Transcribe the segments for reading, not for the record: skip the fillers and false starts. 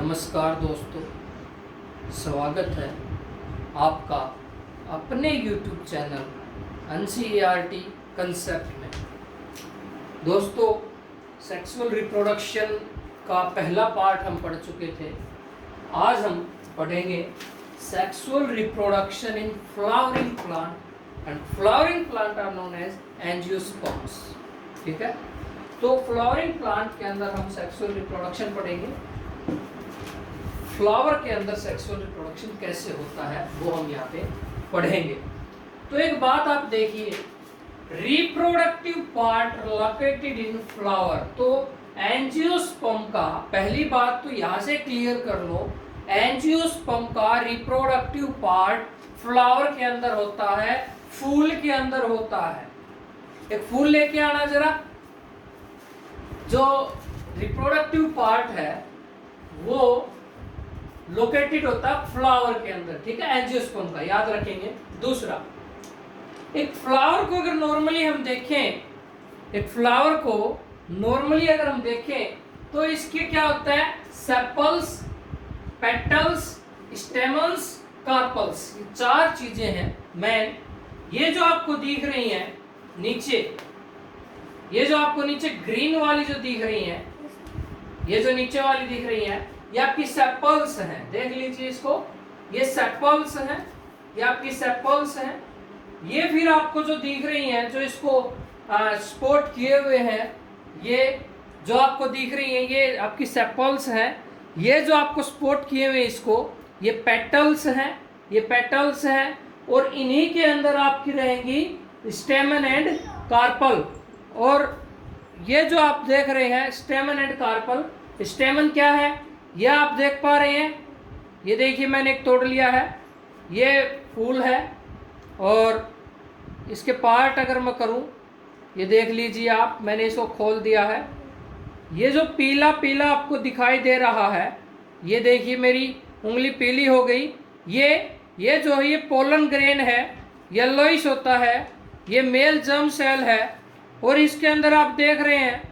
नमस्कार दोस्तों, स्वागत है आपका अपने YouTube चैनल NCERT कंसेप्ट में। दोस्तों, सेक्सुअल रिप्रोडक्शन का पहला पार्ट हम पढ़ चुके थे। आज हम पढ़ेंगे sexual reproduction in flowering plant and flowering plant are known as angiosperms. ठीक है, तो फ्लावरिंग प्लांट के अंदर हम सेक्सुअल रिप्रोडक्शन पढ़ेंगे। फ्लावर के अंदर सेक्सुअल रिप्रोडक्शन कैसे होता है वो हम यहाँ पे पढ़ेंगे। तो एक बात आप देखिए, reproductive part located in flower. तो एंजियोस्पर्म का, पहली बात तो यहाँ से क्लियर कर लो, एंजियोस्पर्म का रिप्रोडक्टिव पार्ट फ्लावर के अंदर होता है, फूल के अंदर होता है। एक फूल लेके आना जरा। जो रिप्रोडक्टिव पार्ट है वो लोकेटेड होता है फ्लावर के अंदर। ठीक है, एंजियोस्पर्म का याद रखेंगे। दूसरा, एक फ्लावर को अगर नॉर्मली हम देखें, एक फ्लावर को नॉर्मली अगर हम देखें तो इसके क्या होता है, सेपल्स, पेटल्स, स्टेमन्स, कार्पल्स, ये चार चीजें हैं मेन। ये जो आपको दिख रही हैं नीचे, ये जो आपको नीचे ग्रीन वाली जो दिख रही है, ये जो नीचे वाली दिख रही है, ये आपकी सेपल्स हैं। देख लीजिए इसको, ये सेपल्स हैं, ये आपकी सेपल्स हैं। ये फिर आपको जो दिख रही हैं, जो इसको स्पॉट किए हुए हैं, ये जो आपको दिख रही हैं, ये आपकी सेपल्स हैं। ये जो आपको स्पॉट किए हुए इसको, ये पेटल्स हैं, ये पेटल्स हैं। और इन्हीं के अंदर आपकी रहेंगी स्टेमन एंड कार्पल। और ये जो आप देख रहे हैं स्टेमन एंड कार्पल, स्टेमन क्या है ये आप देख पा रहे हैं। ये देखिए मैंने एक तोड़ लिया है, ये फूल है। और इसके पार्ट अगर मैं करूं, ये देख लीजिए आप, मैंने इसको खोल दिया है। ये जो पीला पीला आपको दिखाई दे रहा है, ये देखिए मेरी उंगली पीली हो गई। ये जो है ये पोलन ग्रेन है, येलोइश होता है। ये मेल जर्म सेल है। और इसके अंदर आप देख रहे हैं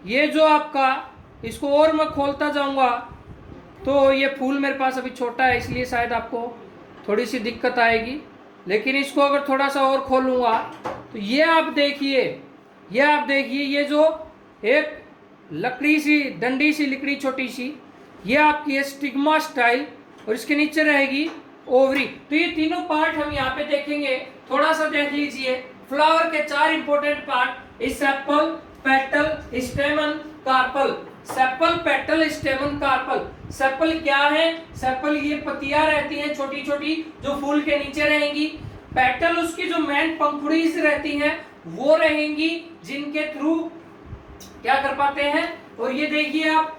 ये जो आपका, इसको और मैं खोलता जाऊंगा तो ये फूल मेरे पास अभी छोटा है, इसलिए शायद आपको थोड़ी सी दिक्कत आएगी। लेकिन इसको अगर थोड़ा सा और खोलूंगा तो ये आप देखिए, ये जो एक लकड़ी सी, डंडी सी लकड़ी छोटी सी, ये आपकी है स्टिग्मा स्टाइल। और इसके नीचे रहेगी ओवरी। तो ये तीनों पार्ट हम यहाँ पे देखेंगे। थोड़ा सा देख लीजिए, फ्लावर के चार important part, sepal, petal, stamen, carpel. Sepal, petal, stamen, carpel. Sepal क्या है? सेपल ये पत्तियां रहती हैं छोटी छोटी, जो फूल के नीचे रहेंगी। पेटल उसकी जो मेन पंखुड़ी रहती हैं वो रहेंगी, जिनके थ्रू क्या कर पाते हैं। और ये देखिए आप,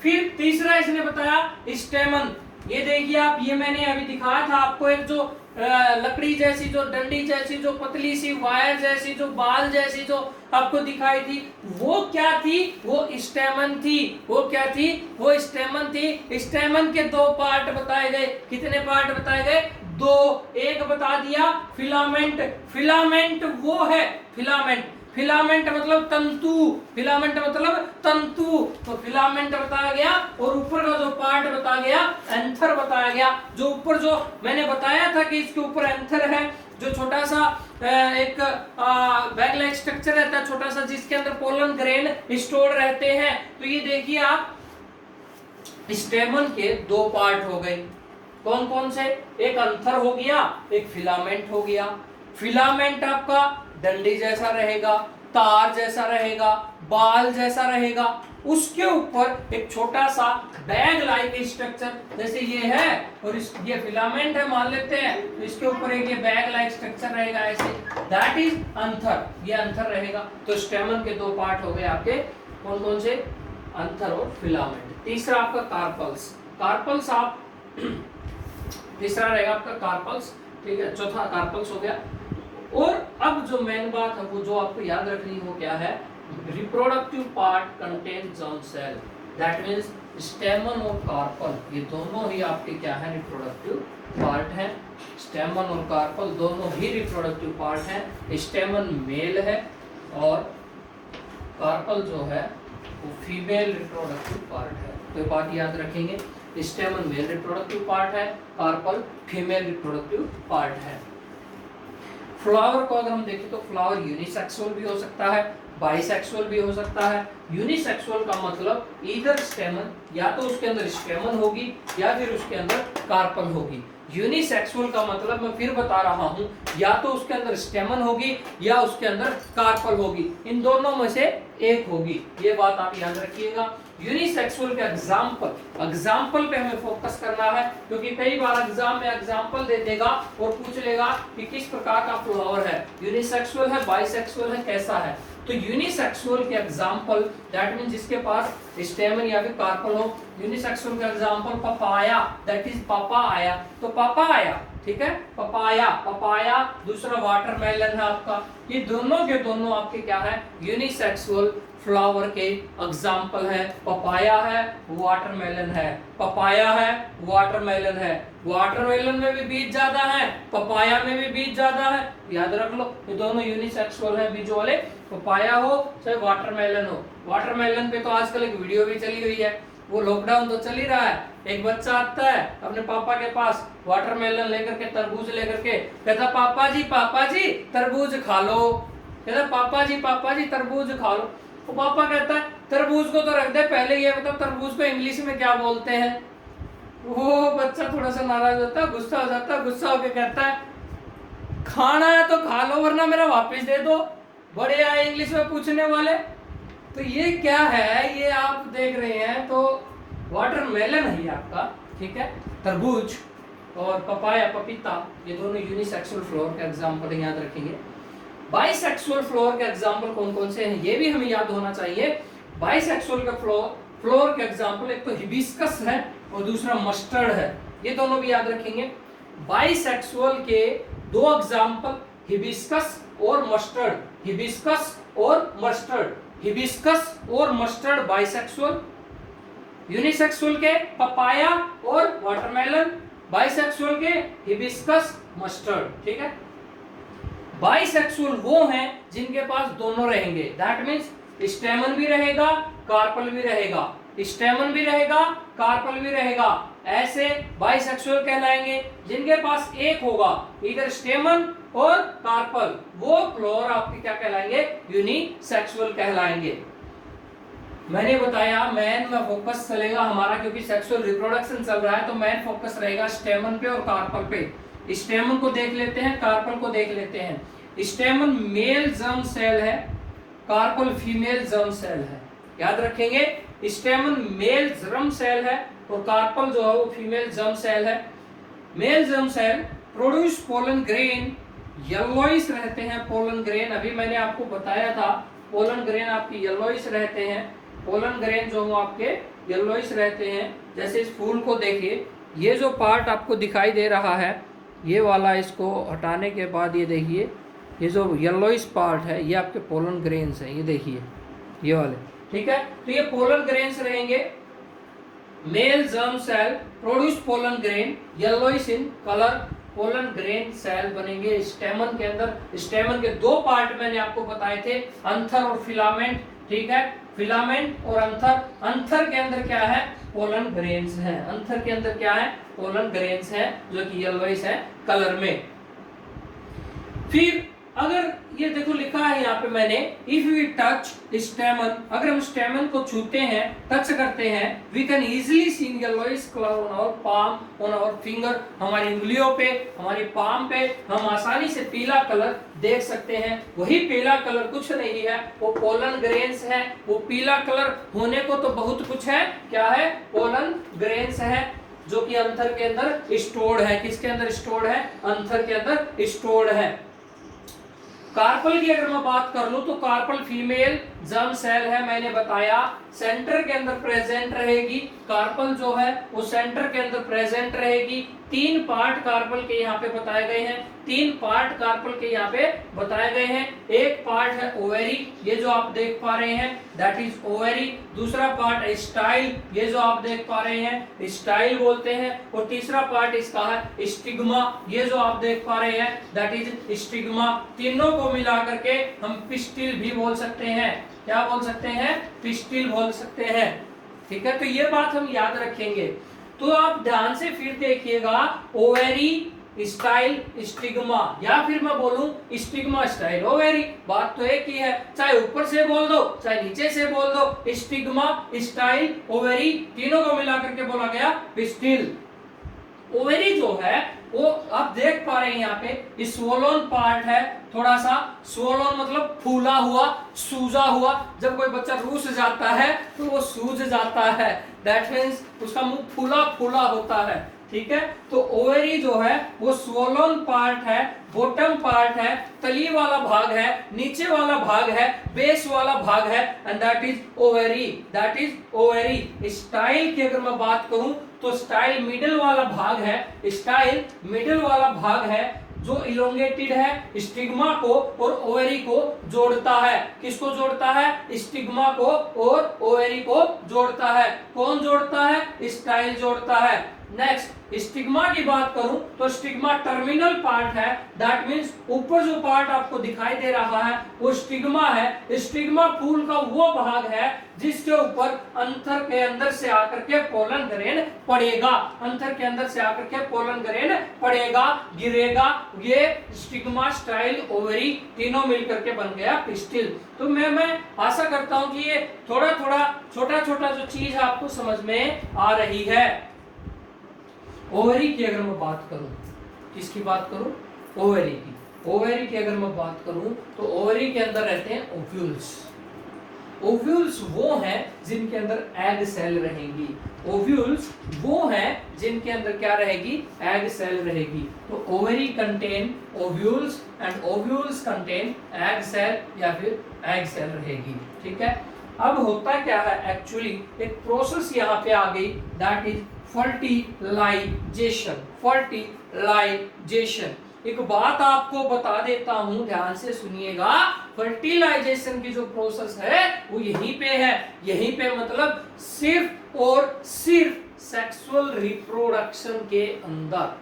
फिर तीसरा इसने बताया स्टेमन। ये देखिए आप, ये मैंने अभी दिखाया था आपको, एक जो लकड़ी जैसी, जो डंडी जैसी, जो पतली सी वायर जैसी, जो बाल जैसी जो आपको दिखाई थी, वो क्या थी? वो स्टेमन थी। वो क्या थी? वो स्टेमन थी। स्टेमन के दो पार्ट बताए गए। कितने पार्ट बताए गए? दो। एक बता दिया फिलामेंट। फिलामेंट वो है, फिलामेंट मतलब तंतु, फिलामेंट मतलब तंतु। तो फिलामेंट बताया गया। और ऊपर का जो पार्ट बताया गया, एंथर बताया गया। जो ऊपर जो मैंने बताया था कि इसके ऊपर एंथर है, जो छोटा सा एक बैग लाइक स्ट्रक्चर रहता है छोटा सा, जिसके अंदर पोलन ग्रेन स्टोर रहते हैं। तो ये देखिए आप, स्टेमन के दो पार्ट हो गए। कौन कौन से? एक एंथर हो गया, एक फिलामेंट हो गया। फिलामेंट आपका डंडी जैसा रहेगा, तार जैसा रहेगा, बाल जैसा रहेगा। उसके ऊपर एक छोटा सा बैग लाइक स्ट्रक्चर, जैसे ये है और ये फिलामेंट है मान लेते हैं, तो इसके ऊपर एक ये बैग लाइक स्ट्रक्चर रहेगा ऐसे, दैट इज एंथर। ये एंथर रहेगा। तो स्टेमन के दो पार्ट हो गए आपके, कौन कौन से? एंथर और फिलामेंट। तीसरा आपका कार्पल्स। कार्पल्स आप तीसरा रहेगा आपका कार्पल्स। ठीक है, चौथा कार्पल्स हो गया। और अब जो मेन बात है वो जो आपको याद रखनी है वो क्या है? Reproductive part contain germ cell, that means stamen और कार्पल, ये दोनों ही आपके क्या है? रिप्रोडक्टिव पार्ट हैं। स्टेमन और कार्पल दोनों ही रिप्रोडक्टिव पार्ट हैं। स्टेमन मेल है और कार्पल जो है वो फीमेल रिप्रोडक्टिव पार्ट है। तो ये बात याद रखेंगे, स्टेमन मेल रिप्रोडक्टिव पार्ट है, कार्पल फीमेल रिप्रोडक्टिव पार्ट है। फ्लावर को अगर हम देखें तो फ्लावर यूनिसेक्सुअल भी हो सकता है, बाइसेक्सुअल भी हो सकता है। यूनिसेक्सुअल का मतलब ईदर स्टेमन, या तो उसके अंदर स्टेमन होगी या फिर उसके अंदर कार्पल होगी। यूनिसेक्सुअल का मतलब मैं फिर बता रहा हूं, या तो उसके अंदर स्टेमन होगी या उसके अंदर कार्पल होगी, इन दोनों में से एक होगी, ये बात आप याद रखिएगा। यूनिसेक्सुअल के एग्जाम्पल पे हमें फोकस करना है, क्योंकि कई बार एग्जाम में एग्जाम्पल दे देगा और पूछ लेगा कि किस प्रकार का फ्लावर है, यूनिसेक्सुअल है, बाइसेक्सुअल है, कैसा है। तो यूनिसेक्सुअल के एग्जाम्पल दैट मीन जिसके पास स्टेमन या फिर कार्पल हो। यूनिसेक्सुअल का example papaya, that is papaya, तो पपाया, ठीक है, पपाया, पपाया। दूसरा वाटरमेलन है आपका। ये दोनों के दोनों आपके क्या है, यूनिसेक्सुअल फ्लावर के एग्जाम्पल है। पपाया है, वाटरमेलन है, पपाया है, वाटरमेलन है। वाटरमेलन में भी बीज ज्यादा है, पपाया में भी बीज ज्यादा है, याद रख लो, ये दोनों यूनिसेक्सुअल है बीज वाले, पपाया हो चाहे वाटरमेलन हो। वाटरमेलन पे तो आजकल एक वीडियो भी चली हुई है, वो लॉकडाउन तो चल ही रहा है। एक बच्चा आता है अपने पापा के पास वाटरमेलन लेकर के, तरबूज लेकर के, कहता पापा जी तरबूज खा लो। कहता पापा जी तरबूज खा लो। वो पापा कहता है तरबूज को तो रख दे, पहले ये बताओ तरबूज को इंग्लिश में क्या बोलते हैं। वो बच्चा थोड़ा सा नाराज होता है, गुस्सा हो जाता है, गुस्सा होकर कहता है खाना है तो खा लो वरना मेरा वापस दे दो। बड़े आए इंग्लिश में पूछने वाले। तो ये क्या है, ये आप देख रहे हैं, तो वाटरमेलन है आपका, ठीक है, तरबूज और पपाया, पपीता, ये दोनों यूनिसेक्सुअल फ्लावर के एग्जांपल याद रखेंगे। बाइसेक्सुअल फ्लावर के एग्जांपल कौन कौन से हैं, ये भी हमें याद होना चाहिए। बाइसेक्सुअल का फ्लावर के एग्जांपल एक तो हिबिस्कस है और दूसरा मस्टर्ड है, ये दोनों भी याद रखेंगे। बाइसेक्सुअल के दो एग्जांपल हिबिस्कस और मस्टर्ड, हिबिस्कस और मस्टर्ड, हिबिस्कस और मस्टर्ड बाइसेक्सुअल। यूनिसेक्सुअल के पपाया और वाटरमेलन, बाइसेक्सुअल के हिबिस्कस, मस्टर्ड, ठीक है। बाइसेक्सुअल वो हैं जिनके पास दोनों रहेंगे, दैट मींस स्टेमन भी रहेगा, कार्पल भी रहेगा, स्टेमन भी रहेगा, कार्पल भी रहेगा, ऐसे बाइसेक्सुअल कहलाएंगे। जिनके पास एक होगा, इधर स्टेमन और कार्पल, वो फ्लावर आपके क्या कहलाएंगे, यूनिसेक्सुअल कहलाएंगे। मैंने बताया मेन में फोकस चलेगा हमारा, क्योंकि सेक्सुअल रिप्रोडक्शन चल रहा है, तो मेन फोकस रहेगा स्टेमन पे और कार्पल पे। स्टेमन को देख लेते हैं, कार्पल को देख लेते हैं। स्टेमन मेल जर्म सेल है, कार्पल फीमेल जर्म सेल है, याद रखेंगे। स्टेमन मेल जर्म सेल है और कार्पल जो है वो फीमेल जर्म सेल है। Male germ cell produce pollen grain, yellowish रहते हैं पोलन ग्रेन। अभी मैंने आपको बताया था पोलन ग्रेन आपकी येलोइश रहते हैं, पोलन ग्रेन जो आपके येलोइश रहते हैं। जैसे इस फूल को देखिए, ये जो पार्ट आपको दिखाई दे रहा है, ये वाला, इसको हटाने के बाद ये देखिए, ये जो येलोइश पार्ट है ये आपके पोलन ग्रेन्स हैं, ये देखिए ये वाले, ठीक है। तो ये पोलन ग्रेन्स रहेंगे। Male germ cell produce pollen grain, yellowish in colour, pollen grain cell बनेंगे स्टेमन के अंदर। स्टेमन के दो पार्ट मैंने आपको बताए थे, अंथर और फिलामेंट, ठीक है, फिलामेंट और अंथर। अंथर के अंदर क्या है, पोलन ग्रेन्स है, अंथर के अंदर क्या है, पोलन ग्रेन्स है, जो कि येलोइश है कलर में। फिर अगर ये देखो लिखा है यहाँ पे मैंने, इफ वी टच स्टेमन, अगर हम स्टेमन को छूते हैं, टच करते हैं, we can easily see yellowish colour on our palm, on our finger, हमारी उंगलियों पे, हमारी पाम पे हम आसानी से पीला कलर देख सकते हैं। वही पीला कलर कुछ नहीं है, वो पोलन ग्रेन्स है। वो पीला कलर होने को तो बहुत कुछ है, क्या है, पोलन ग्रेन्स है, जो कि अंथर के अंदर स्टोर्ड है। किसके अंदर स्टोर्ड है, अंथर के अंदर स्टोर्ड है। कार्पल की अगर मैं बात कर लूं तो कार्पल फीमेल जर्म सेल है, मैंने बताया सेंटर के अंदर प्रेजेंट रहेगी। कार्पल जो है वो सेंटर के अंदर प्रेजेंट रहेगी। तीन पार्ट कार्पल के यहाँ पे बताए गए हैं, तीन पार्ट कार्पल के यहाँ पे बताए गए हैं। एक पार्ट है ओवेरी, ये जो आप देख पा रहे हैं दैट इज ओवेरी। दूसरा पार्ट है स्टाइल, ये जो आप देख पा रहे हैं स्टाइल बोलते हैं। और तीसरा पार्ट इसका है स्टिग्मा, ये जो आप देख पा रहे हैं दैट इज स्टिग्मा। तीनों को मिला करके हम पिस्टिल भी बोल सकते हैं। क्या बोल सकते हैं, पिस्टिल बोल सकते हैं। ठीक है, तो ये बात हम याद रखेंगे। तो आप ध्यान से फिर देखिएगा, ओवेरी स्टाइल स्टिग्मा, या फिर मैं बोलूं स्टिग्मा स्टाइल ओवेरी, बात तो एक ही है, चाहे ऊपर से बोल दो चाहे नीचे से बोल दो, स्टिग्मा स्टाइल ओवेरी तीनों को मिलाकर के बोला गया पिस्टिल। ओवेरी जो है वो आप देख पा रहे हैं यहाँ पे स्वोलन पार्ट है, थोड़ा सा स्वोलन मतलब फूला हुआ, सूजा हुआ। जब कोई बच्चा रूस जाता है तो वो सूज जाता है, दैट मीन्स उसका मुंह फूला फूला होता है, ठीक है। तो ओवेरी जो है वो स्वोलन पार्ट है, बॉटम पार्ट है, तली वाला भाग है, नीचे वाला भाग है, बेस वाला भाग है, and that is ovary, that is ovary. Style की अगर मैं बात करूं तो स्टाइल मिडिल वाला भाग है, स्टाइल मिडिल वाला भाग है जो इलोंगेटेड है, स्टिग्मा को और ओवेरी को जोड़ता है। किसको जोड़ता है? स्टिग्मा को और ओवेरी को जोड़ता है। कौन जोड़ता है? स्टाइल जोड़ता है। नेक्स्ट स्टिग्मा की बात करूं तो स्टिग्मा टर्मिनल पार्ट है, दैट मींस ऊपर जो पार्ट आपको दिखाई दे रहा है वो स्टिग्मा है। स्टिग्मा फूल का वो भाग है जिसके ऊपर अंतर के अंदर से आकर के पोलन ग्रेन पड़ेगा, अंतर के अंदर से आकर के पोलन ग्रेन पड़ेगा, गिरेगा। ये स्टिग्मा स्टाइल ओवेरी तीनों मिलकर के बन गया पिस्टिल। तो मैं आशा करता हूं कि ये थोड़ा थोड़ा छोटा छोटा जो चीज आपको समझ में आ रही है। ओवेरी की अगर मैं बात करूं, किसकी बात करूं? ओवेरी की। ओवेरी की अगर मैं बात करूं तो ओवेरी के अंदर रहते हैं ओव्यूल्स। ओव्यूल्स वो हैं जिनके अंदर एग सेल रहेंगी। ओव्यूल्स वो हैं जिनके अंदर क्या रहेगी? एग सेल रहेगी। तो ovary contain ovules and ovules contain egg cell या फिर एग सेल रहेगी, ठीक है। अब होता क्या है एक्चुअली, एक प्रोसेस यहाँ पे आ गई, दैट इज फर्टिलाइजेशन। फर्टिलाइजेशन एक बात आपको बता देता हूं, ध्यान से सुनिएगा। फर्टिलाइजेशन की जो प्रोसेस है वो यहीं पे है। यहीं पे मतलब सिर्फ और सिर्फ सेक्सुअल रिप्रोडक्शन के अंदर।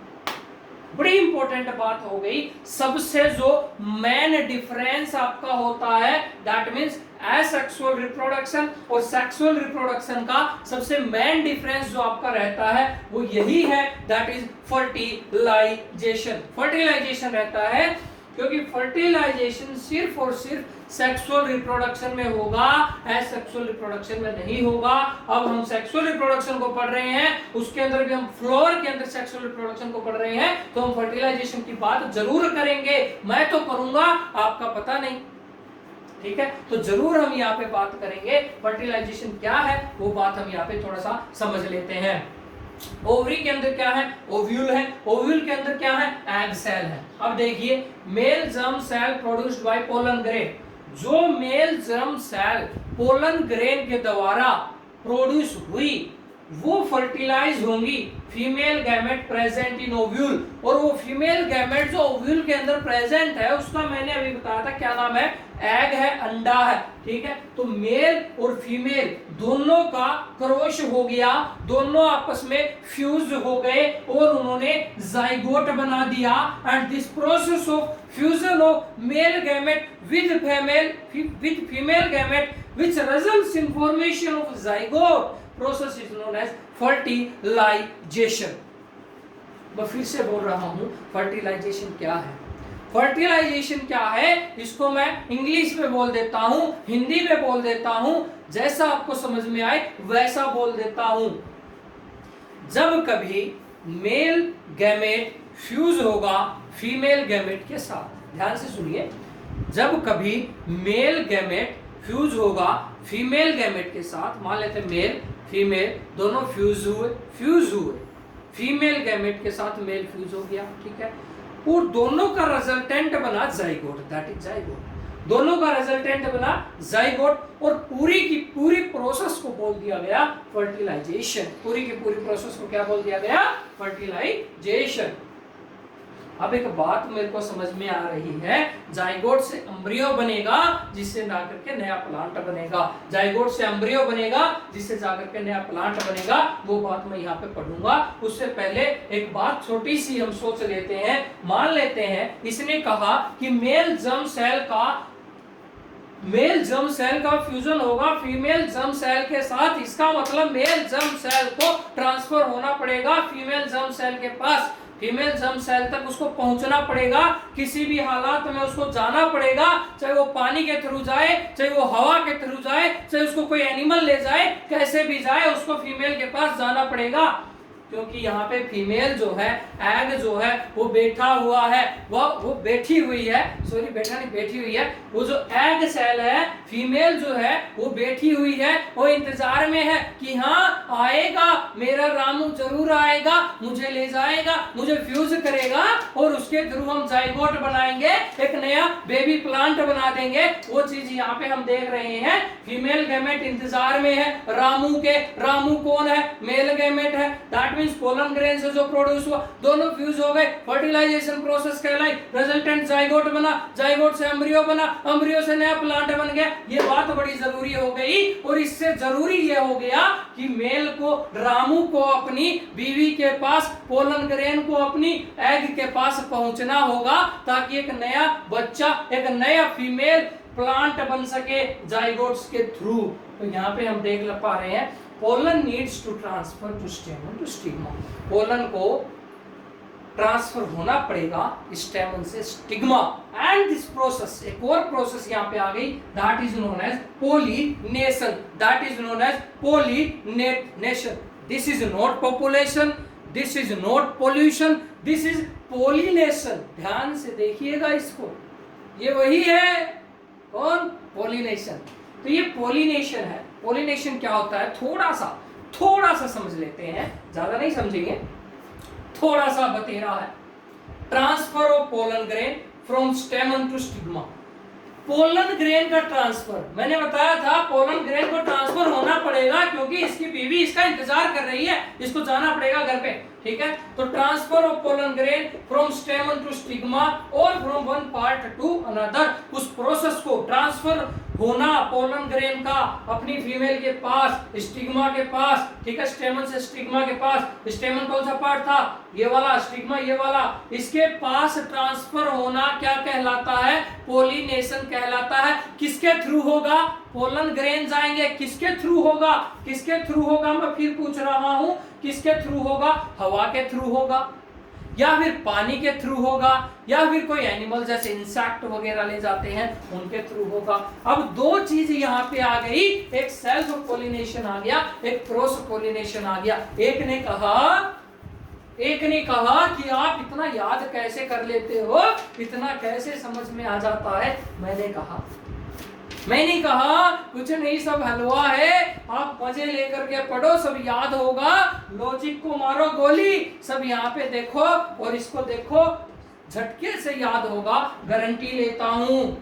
बड़ी इंपॉर्टेंट बात हो गई। सबसे जो मेन डिफरेंस आपका होता है दैट मींस एसेक्सुअल रिप्रोडक्शन और सेक्सुअल रिप्रोडक्शन का सबसे मेन डिफरेंस जो आपका रहता है वो यही है, दैट इज फर्टिलाइजेशन। फर्टिलाइजेशन रहता है क्योंकि फर्टिलाइजेशन सिर्फ और सिर्फ सेक्सुअल रिप्रोडक्शन में होगा, एसेक्सुअल रिप्रोडक्शन में नहीं होगा। अब हम सेक्सुअल रिप्रोडक्शन को पढ़ रहे हैं, उसके अंदर भी हम फ्लोर के अंदर सेक्सुअल रिप्रोडक्शन को पढ़ रहे हैं, तो हम फर्टिलाइजेशन की बात जरूर करेंगे। मैं तो करूंगा, आपका पता नहीं, ठीक है। तो जरूर हम यहाँ पे बात करेंगे फर्टिलाइजेशन क्या है, वो बात हम यहाँ पे थोड़ा सा समझ लेते हैं। ओवरी के अंदर क्या है? ओव्यूल है। ओव्यूल के अंदर क्या है? एग सेल है। अब देखिए, male germ cell produced by pollen grain. जो male germ cell pollen grain के द्वारा प्रोड्यूस हुई वो फर्टिलाइज होंगी female gamete present in ovule. और वो फीमेल गैमेट जो ओव्यूल के अंदर प्रेजेंट है उसका मैंने अभी बताया था क्या नाम है? एग है, अंडा है, ठीक है। तो मेल और फीमेल दोनों का क्रॉस हो गया, दोनों आपस में फ्यूज हो गए और उन्होंने जाइगोट बना दिया। And this process of fusion of male gamete with female gamete which results in formation of zygote process is known as fertilization। मैं फिर से बोल रहा हूं, फर्टिलाइजेशन क्या है? फर्टिलाइजेशन क्या है इसको मैं इंग्लिश में बोल देता हूं, हिंदी में बोल देता हूं, जैसा आपको समझ में आए वैसा बोल देता हूं। जब कभी मेल गैमेट फ्यूज होगा फीमेल गैमेट के साथ, ध्यान से सुनिए, जब कभी मेल गैमेट फ्यूज होगा फीमेल गैमेट के साथ, मान लेते हैं मेल फीमेल दोनों फ्यूज हुए, फीमेल गैमेट के साथ मेल फ्यूज हो गया, ठीक है, और दोनों का रिजल्टेंट बना जाइगोट, दैट इज जाइगोट। दोनों का रिजल्टेंट बना जाइगोट और पूरी की पूरी प्रोसेस को बोल दिया गया फर्टिलाइजेशन। पूरी की पूरी प्रोसेस को क्या बोल दिया गया? फर्टिलाइजेशन। अब एक बात मेरे को समझ में आ रही है, जाइगोट से एम्ब्रियो बनेगा जिससे जाकर के नया प्लांट बनेगा, जाइगोट से एम्ब्रियो बनेगा जिससे जाकर के नया प्लांट बनेगा, वो बात मैं यहाँ पे पढ़ूंगा। उससे पहले एक बात छोटी सी हम सोच लेते हैं। मान लेते हैं इसने कहा कि मेल जर्म सेल का मेल जर्म सेल का फ्यूजन होगा फीमेल जर्म सेल के साथ, इसका मतलब मेल जर्म सेल को ट्रांसफर होना पड़ेगा फीमेल जर्म सेल के पास, फीमेल जर्म सेल तक उसको पहुंचना पड़ेगा, किसी भी हालात में उसको जाना पड़ेगा, चाहे वो पानी के थ्रू जाए, चाहे वो हवा के थ्रू जाए, चाहे उसको कोई एनिमल ले जाए, कैसे भी जाए उसको फीमेल के पास जाना पड़ेगा। क्योंकि यहाँ पे फीमेल जो है, एग जो है वो बैठा हुआ है, वो बैठी हुई है, सॉरी बैठा नहीं बैठी हुई है, वो जो एग सेल है फीमेल जो है वो बैठी हुई है, वो इंतजार में है कि हाँ आएगा मेरा रामू, जरूर आएगा, मुझे ले जाएगा, मुझे फ्यूज करेगा और उसके थ्रू हम जाइगोट बनाएंगे, एक नया बेबी प्लांट बना देंगे। वो चीज यहाँ पे हम देख रहे हैं, फीमेल गैमेट इंतजार में है रामू के। रामू कौन है? मेल गैमेट है। दैट मींस पोलन ग्रेन से जो प्रोड्यूस हुआ दोनों फ्यूज हो गए, फर्टिलाइजेशन प्रोसेस कहलाई, रिजल्टेंट जाइगोट बना, जाइगोट से एम्ब्रियो बना, एम्ब्रियो से नया प्लांट बन गया। ये बात बड़ी जरूरी हो गई और इससे जरूरी ये हो गया कि मेल को, रामू को अपनी बीवी के पास, पोलन ग्रेन को अपनी एग के पास पहुंचना होगा ताकि एक नया बच्चा, एक नया फीमेल प्लांट बन सके जाइगोट्स के थ्रू। तो यहाँ पे हम देख पा रहे हैं pollen needs to transfer to stamen to stigma, pollen को ट्रांसफर होना पड़ेगा स्टेमन से स्टिग्मा। एंड दिस प्रोसेस, एक और प्रोसेस यहाँ पे आ गई, that is known as pollination, that is known as pollination. This is not population, this is not pollution, this is pollination. ध्यान से देखिएगा इसको, ये वही है कौन? पोलिनेशन। तो ये पोलिनेशन है। पोलिनेशन क्या होता है थोड़ा सा समझ लेते हैं, ज्यादा नहीं समझेंगे, थोड़ा सा बतेरा है। Transfer of pollen grain from stamen to stigma. Pollen grain का ट्रांसफर, मैंने बताया था पोलन ग्रेन को ट्रांसफर होना पड़ेगा क्योंकि इसकी बीवी इसका इंतजार कर रही है, इसको जाना पड़ेगा घर पे, ठीक है। तो transfer of pollen grain from stamen to stigma और from one part to another, उस प्रोसेस को ट्रांसफर होना पोलन ग्रेन का अपनी फीमेल के पास, स्टिग्मा के पास, ठीक है, स्टेमन से स्टिग्मा के पास। स्टेमन कौन सा पार्ट था? ये वाला, स्टिग्मा ये वाला, इसके पास ट्रांसफर होना क्या कहलाता है? पोलिनेशन कहलाता है। किसके थ्रू होगा? पोलन ग्रेन जाएंगे, किसके थ्रू होगा? किसके थ्रू होगा? मैं फिर पूछ रहा हूं, किसके थ्रू होगा? हवा के थ्रू होगा, या फिर पानी के थ्रू होगा, या फिर कोई एनिमल जैसे इंसेक्ट वगैरह ले जाते हैं उनके थ्रू होगा। अब दो चीज यहाँ पे आ गई, एक सेल्फ पोलिनेशन आ गया, एक क्रॉस पोलिनेशन आ गया। एक ने कहा कि आप इतना याद कैसे कर लेते हो, इतना कैसे समझ में आ जाता है। मैंने कहा कुछ नहीं, सब हलवा है, आप मजे लेकर के पढ़ो, सब याद होगा, लॉजिक को मारो गोली, सब यहाँ पे देखो और इसको देखो, झटके से याद होगा, गारंटी लेता हूं।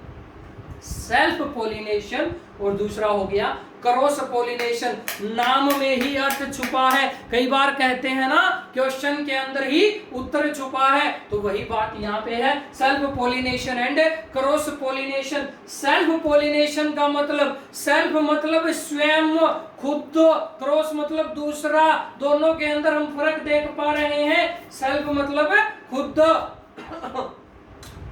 सेल्फ पोलिनेशन और दूसरा हो गया क्रॉस पोलिनेशन। नाम में ही अर्थ छुपा है, कई बार कहते हैं ना क्वेश्चन के अंदर ही उत्तर छुपा है, तो वही बात यहाँ पे है, self pollination and cross pollination. Self pollination का मतलब, सेल्फ मतलब स्वयं, खुद, क्रॉस मतलब दूसरा, दोनों के अंदर हम फर्क देख पा रहे हैं। सेल्फ मतलब खुद,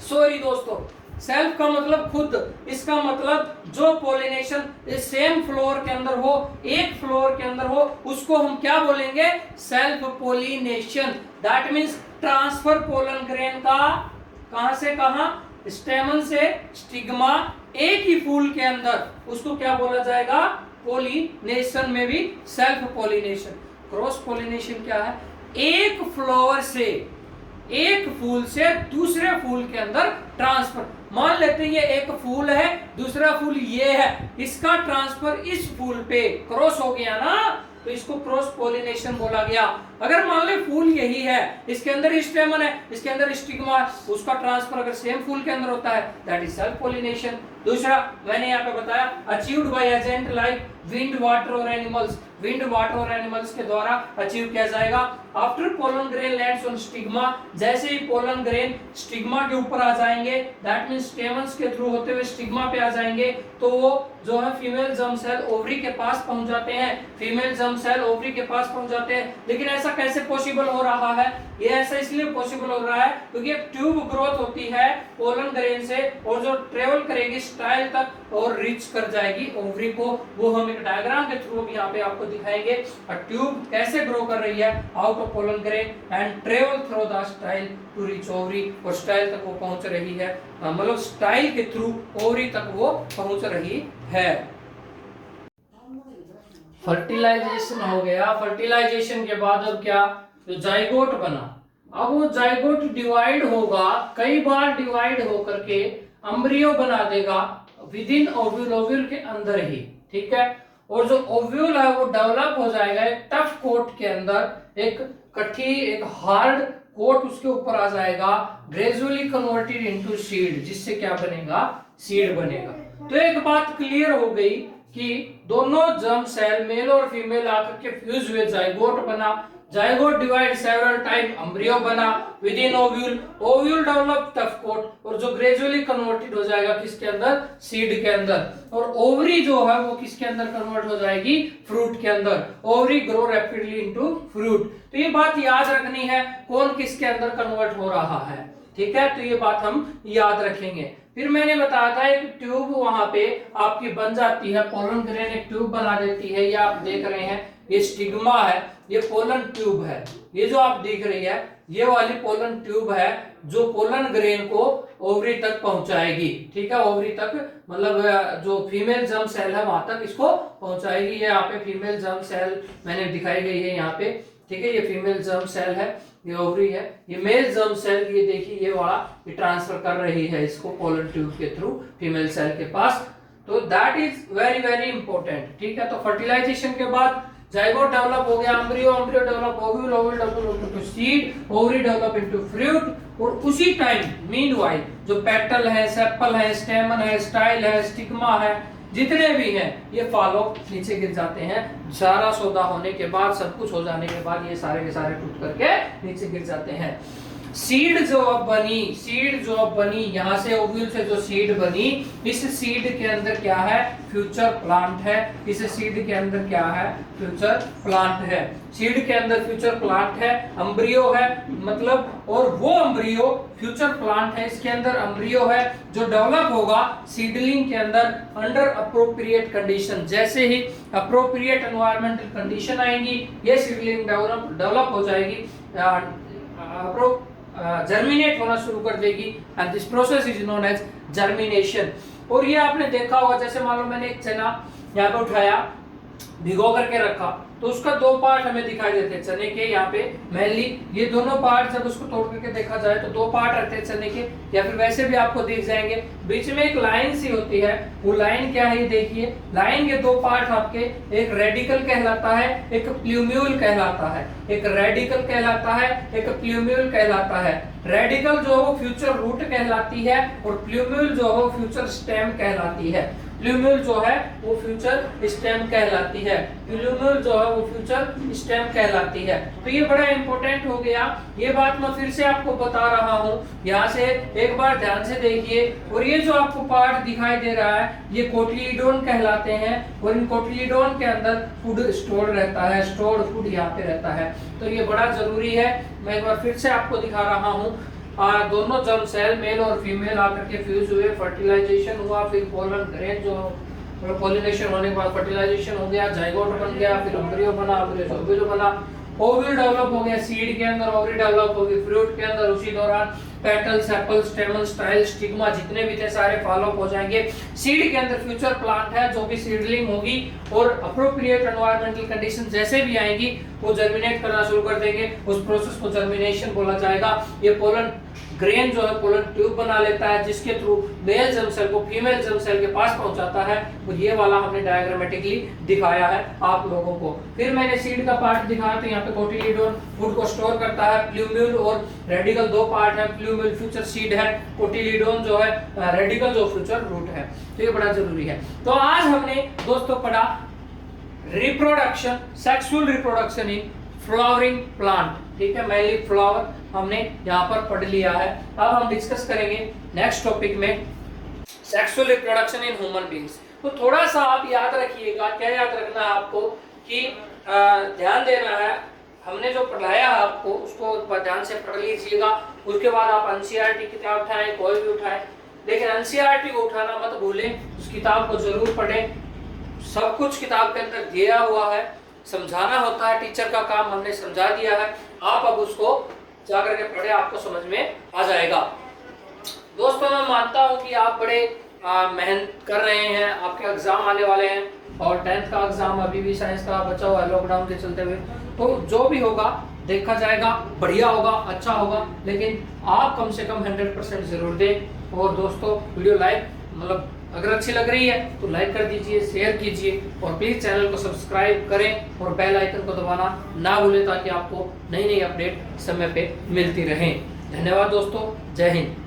सॉरी दोस्तों, सेल्फ का मतलब खुद, इसका मतलब जो पोलिनेशन सेम फ्लोर के अंदर हो, एक फ्लोर के अंदर हो, उसको हम क्या बोलेंगे? Self pollination. That means transfer pollen grain का कहां से कहां? स्टेमन से स्टिग्मा, एक ही फूल के अंदर, उसको क्या बोला जाएगा? पोलिनेशन में भी सेल्फ पोलिनेशन। क्रॉस पोलिनेशन क्या है? एक फ्लावर से, एक फूल से दूसरे फूल के अंदर ट्रांसफर। मान लेते हैं ये एक फूल है, दूसरा फूल ये है, इसका ट्रांसफर इस फूल पे क्रॉस हो गया ना, तो इसको क्रॉस पोलिनेशन बोला गया। अगर मान ले फूल यही है, इसके अंदर स्टेमन है, इसके अंदर स्टिग्मा है, उसका ट्रांसफर अगर सेम फूल के अंदर होता है, दैट इज सेल्फ पोलिनेशन। दूसरा मैंने यहाँ पे बताया, achieved by agent like wind, water और एनिमल्स। विंड, वाटर और एनिमल्स के द्वारा अचीव किया जाएगा। After pollen grain lands on stigma, जैसे ही पोलन ग्रेन स्टिग्मा के ऊपर आ जाएंगे, दैट मींस स्टेमन्स के थ्रू होते हुए स्टिग्मा पे आ जाएंगे, तो वो जो है फीमेल जर्म सेल ओवरी के पास पहुंच जाते हैं, फीमेल जर्म सेल ओवरी के पास पहुंच जाते हैं। लेकिन ऐसा कैसे पॉसिबल हो रहा है? ये ऐसा इसलिए पॉसिबल हो रहा है क्योंकि एक ट्यूब ग्रोथ होती है पोलन ग्रेन से, और जो ट्रेवल करेगी स्टाइल तक और रीच कर जाएगी ओवरी को। वो हम एक डायग्राम के थ्रू यहाँ पे आपको दिखाएंगे। ट्यूब कैसे ग्रो कर रही है out of pollen grain and travel through the style to reach ovary, और स्टाइल तक वो पहुंच रही है, मतलब स्टाइल के थ्रू ओवरी तक वो पहुंच रही है। फर्टिलाइजेशन हो गया। फर्टिलाइजेशन के बाद अब क्या, तो जाइगोट बना। अब वो जाइगोट डिवाइड होगा, कई बार डिवाइड होकर के एम्ब्रियो बना देगा विद इन ओव्यूल, ओव्यूल के अंदर ही, ठीक है। और जो ओव्यूल है वो डेवलप हो जाएगा एक टफ कोट के अंदर, एक कठी एक हार्ड कोट उसके ऊपर आ जाएगा, ग्रेजुअली कन्वर्टेड इनटू सीड, जिससे क्या बनेगा, सीड बनेगा। तो एक बात क्लियर हो गई कि दोनों जर्म सेल मेल और फीमेल आकर के फ्यूज हुए, जाइगोट बना, zygote divide several time, embryo बना within ovule, ovule develop tough coat, और जो ग्रेजुअली कन्वर्टेड हो जाएगा किसके अंदर, सीड के अंदर, और ओवरी जो है वो किसके अंदर कन्वर्ट हो जाएगी, फ्रूट के अंदर, ovary grow rapidly into fruit. तो ये बात याद रखनी है कौन किसके अंदर कन्वर्ट हो रहा है, ठीक है। तो ये बात हम याद रखेंगे। फिर मैंने बताया था एक ट्यूब वहां पे आपकी बन जाती है, पोलन ग्रेन एक ट्यूब बना देती है, ये आप देख रहे हैं, ये स्टिग्मा है, ये पोलन ट्यूब है, ये जो आप देख रही है ये वाली पोलन ट्यूब है जो पोलन ग्रेन को ओवरी तक पहुंचाएगी, ठीक है। ओवरी तक मतलब जो फीमेल जर्म सेल है वहां तक इसको पहुंचाएगी। ये यहाँ पे फीमेल जर्म सेल मैंने दिखाई गई है यहाँ पे, ठीक है। ये फीमेल जर्म सेल है, ये ओवरी है, ये मेल जर्म सेल, ये देखिए ये वाला, ये ट्रांसफर कर रही है इसको पोलन ट्यूब के थ्रू फीमेल सेल के पास। तो that is very very important, ठीक है। तो फर्टिलाइजेशन के बाद जाइगोट डेवलप हो गया, embryo, embryo develop, ovule, ovule develop into seed, ovary develop into fruit, और उसी टाइम मीनवाइल जो पेटल है, सेपल है, स्टेमन है, स्टाइल है, स्टिग्मा है, जितने भी हैं ये फॉलो नीचे गिर जाते हैं। सारा सौदा होने के बाद, सब कुछ हो जाने के बाद ये सारे के सारे टूट करके नीचे गिर जाते हैं। सीड जो अब बनी, सीड जो अब बनी, यहाँ से ओव्यूल से जो सीड बनी, इस सीड के अंदर क्या है, फ्यूचर प्लांट है। इस सीड के अंदर क्या है, फ्यूचर प्लांट है। सीड के अंदर फ्यूचर प्लांट है, एम्ब्रियो है, मतलब, और वो एम्ब्रियो फ्यूचर प्लांट है, इसके अंदर एम्ब्रियो है जो डेवलप होगा सीडलिंग के अंदर अंडर अप्रोप्रिएट कंडीशन। जैसे ही अप्रोप्रिएट एनवायरमेंटल कंडीशन आएंगी ये सीडलिंग डेवलप हो जाएगी, जर्मिनेट होना शुरू कर देगी, and this process is known as germination. और ये आपने देखा होगा, जैसे मान लो मैंने एक चना यहाँ पे उठाया, भिगो करके रखा, तो उसका दो पार्ट हमें दिखाई देते हैं चने के, यहाँ पे मेनली ये दोनों पार्ट जब उसको तोड़ करके देखा जाए तो दो पार्ट रहते हैं चने के, या फिर वैसे भी आपको दिख जाएंगे, बीच में एक लाइन सी होती है, वो लाइन क्या है ये देखिए, लाइन के दो पार्ट आपके, एक रेडिकल कहलाता है, एक प्लूम्यूल कहलाता है, एक रेडिकल कहलाता है, एक प्लूम्यूल कहलाता है। रेडिकल जो है वो फ्यूचर रूट कहलाती है, और प्लूम्यूल जो है वो फ्यूचर स्टेम कहलाती है। प्लूम्यूल जो है वो फ्यूचर स्टेम कहलाती है, प्लूम्यूल जो है वो फ्यूचर स्टेम कहलाती है। तो ये बड़ा इंपॉर्टेंट हो गया, ये बात मैं फिर से आपको बता रहा हूँ, यहाँ से एक बार ध्यान से देखिए। और ये जो आपको पार्ट दिखाई दे रहा है ये कोटिलीडोन कहलाते हैं, और इन कोटिलीडोन के अंदर फूड स्टोर रहता है, स्टोर्ड फूड यहाँ पे रहता है। तो ये बड़ा जरूरी है, मैं एक बार फिर से आपको दिखा रहा हूँ। दोनों जर्म सेल मेल और फीमेल आकर के फ्यूज हुए, फर्टिलाइजेशन हुआ, फिर पोलन ग्रेन जो मतलब पोलिनेशन होने के बाद फर्टिलाइजेशन हो गया, जाइगोट बन गया, फिर एम्ब्रियो बना, एम्ब्रियो से ओव्यूल बना, ओव्यूल डेवलप हो गया सीड के अंदर, ओवरी डेवलप हो गई फ्रूट के अंदर, उसी दौरान पेटल, सेपल, स्टेमन, स्टाइल, स्टिग्मा जितने भी थे सारे फॉलो अप हो जाएंगे। सीड के अंदर फ्यूचर प्लांट है जो भी सीडलिंग होगी, और अप्रोप्रिएट एनवायरमेंटल कंडीशन जैसे भी आएंगी वो जर्मिनेट करना शुरू कर देंगे, उस प्रोसेस को जर्मिनेशन बोला जाएगा। ये पोलन ग्रेन जो है पोलन ट्यूब बना लेता है, जिसके थ्रू मेल जर्म सेल को फीमेल जर्म सेल के पास पहुंचाता है, और ये वाला हमने डायग्रामेटिकली दिखाया है आप लोगों को। फिर मैंने सीड का पार्ट दिखाया, तो यहाँ पे कोटिलीडोन फूड को स्टोर करता है, प्लूम्यूल और रेडिकल दो पार्ट है, प्लूम्यूल फ्यूचर सीड है, कोटिलीडोन जो है रेडिकल जो फ्यूचर रूट है। तो ये बड़ा जरूरी है। तो आज हमने दोस्तों पढ़ा reproduction, sexual reproduction in flowering plant, ठीक है, मेनली फ्लावर हमने यहाँ पर पढ़ लिया है। अब हम डिस्कस करेंगे नेक्स्ट टॉपिक में sexual reproduction in human beings. तो थोड़ा सा आप याद रखिएगा, क्या याद रखना है आपको कि ध्यान देना है, हमने जो पढ़ाया है आपको उसको ध्यान से पढ़ लीजिएगा। उसके बाद आप एनसीईआरटी किताब उठाएं, कोई भी उठाएं, लेकिन एनसीईआरटी को उठाना मत भूलें, उस किताब को जरूर पढ़ें। सब कुछ किताब के अंदर दिया हुआ है, समझाना होता है, टीचर का काम, हमने समझा दिया है। आप अब उसको जाकर के पढ़े, आपको समझ में आ जाएगा। दोस्तों मैं मानता हूँ कि आप बड़े मेहनत कर रहे हैं, आपके एग्जाम आने वाले हैं और 10th का एग्जाम अभी भी साइंस का बचा हुआ है लॉकडाउन के चलते हुए। तो जो भी होगा देखा जाएगा, बढ़िया होगा, अच्छा होगा, लेकिन आप कम से कम 100% जरूर दें। और दोस्तों वीडियो लाइक मतलब अगर अच्छी लग रही है तो लाइक कर दीजिए, शेयर कीजिए और प्लीज़ चैनल को सब्सक्राइब करें और बेल आइकन को दबाना ना भूलें ताकि आपको नई नई अपडेट समय पे मिलती रहें। धन्यवाद दोस्तों, जय हिंद।